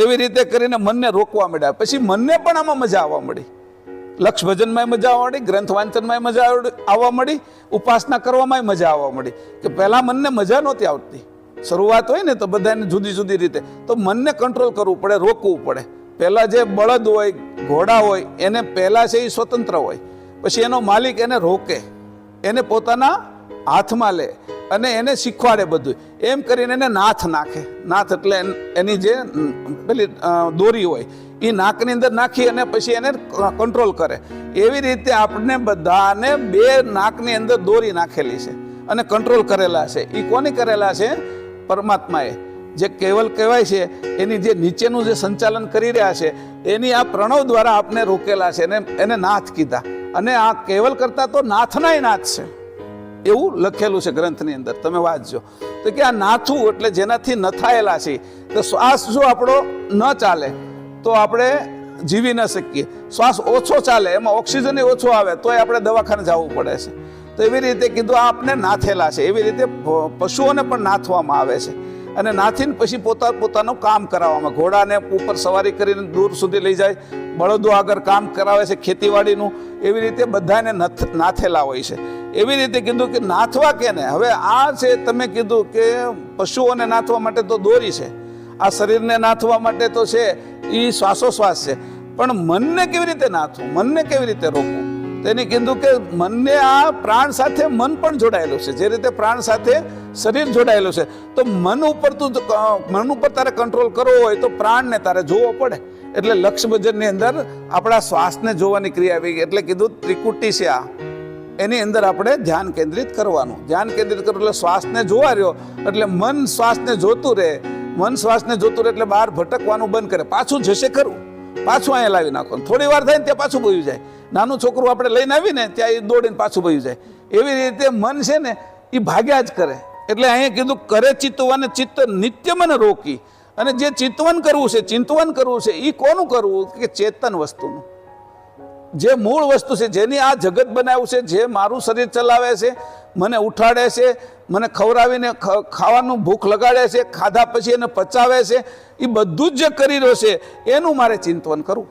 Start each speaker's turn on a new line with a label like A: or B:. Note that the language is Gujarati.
A: એવી રીતે કરીને મનને રોકવા માંડ્યા. પછી મનને પણ આમાં મજા આવવા મળી. લક્ષ ભજનમાં મજા આવવા મળી, ગ્રંથ વાંચનમાં મજા આવવા મળી, ઉપાસના કરવામાં મજા આવવા મળી. કે પહેલાં મનને મજા નહોતી આવતી. શરૂઆત હોય ને તો બધાને જુદી જુદી રીતે, તો મનને કંટ્રોલ કરવું પડે, રોકવું પડે. પહેલાં જે બળદ હોય, ઘોડા હોય, એને પહેલાં છે એ સ્વતંત્ર હોય, પછી એનો માલિક એને રોકે, એને પોતાના હાથમાં લે અને એને શીખવાડે બધું. એમ કરીને એને નાથ નાખે. નાથ એટલે એની જે પેલી દોરી હોય એ નાકની અંદર નાખી અને પછી એને કંટ્રોલ કરે. એવી રીતે આપણે બધાને બે નાકની અંદર દોરી નાખેલી છે અને કંટ્રોલ કરેલા છે. એ કોની કરેલા છે? પરમાત્માએ. જે કેવલ કહેવાય છે એની જે નીચેનું જે સંચાલન કરી રહ્યા છે એની આ પ્રણવ દ્વારા આપણે રોકેલા છે, એને નાથ કીધા. અને આ કેવલ કરતા તો નાથનાય નાથ છે એવું લખેલું છે ગ્રંથની અંદર, તમે વાંચજો. તો કે આ નાથું એટલે જેનાથી નથાયેલા છે. તો શ્વાસ જો આપણો ન ચાલે તો આપણે જીવી ન શકીએ. શ્વાસ ઓછો ચાલે, એમાં ઓક્સિજન ઓછો આવે તોય આપણે દવાખાને જવું પડે છે. તો એવી રીતે કીધું આ આપણે નાથેલા છે. એવી રીતે પશુઓને પણ નાથવામાં આવે છે અને નાથીને પછી પોતાનું કામ કરાવવામાં. ઘોડાને ઉપર સવારી કરીને દૂર સુધી લઈ જાય, બળદો આગળ કામ કરાવે છે ખેતીવાડીનું. એવી રીતે બધાને નાથેલા હોય છે. એવી રીતે કીધું કે નાથવા કેને? હવે આ છે તમે કીધું કે પશુઓને નાથવા માટે તો દોરી છે, આ શરીરને નાથવા માટે તો છે એ શ્વાસોશ્વાસ છે. પણ મનને કેવી રીતે નાથવું, મનને કેવી રીતે રોકવું? તેને કીધું કે મનને આ પ્રાણ સાથે મન પણ જોડાયેલું છે. જે રીતે પ્રાણ સાથે શરીર જોડાયેલું છે, તો મન ઉપર તારે કંટ્રોલ કરવો હોય તો પ્રાણને તારે જોવો પડે. એટલે લક્ષ ભજનની અંદર આપણા શ્વાસને જોવાની ક્રિયા આવી ગઈ. એટલે કીધું ત્રિકુટી છે આ, એની અંદર આપણે ધ્યાન કેન્દ્રિત કરવાનું. ધ્યાન કેન્દ્રિત કરવું એટલે શ્વાસને જોવા રહ્યો એટલે મન શ્વાસને જોતું રહે. મન શ્વાસને જોતું રહે એટલે બહાર ભટકવાનું બંધ કરે. પાછું જશે ખરું, પાછું અહીંયા લાવી નાખવાનું. થોડી વાર થાય ને ત્યાં પાછું ભયું જાય. નાનું છોકરું આપણે લઈને આવીને ત્યાં એ દોડીને પાછું ભયું જાય. એવી રીતે મન છે ને એ ભાગ્યા જ કરે. એટલે અહીંયા કીધું કરે ચિત્તવાને ચિત્ત નિત્ય મને રોકી. અને જે ચિંતવન કરવું છે, ચિંતવન કરવું છે, એ કોનું કરવું? કે ચેતન વસ્તુનું, જે મૂળ વસ્તુ છે, જેની આ જગત બનાવ્યું છે, જે મારું શરીર ચલાવે છે, મને ઉઠાડે છે, મને ખવડાવીને ખાવાનું ભૂખ લગાડે છે, ખાધા પછી એને પચાવે છે, એ બધું જ જે કરી રહ્યો છે એનું મારે ચિંતવન કરવું.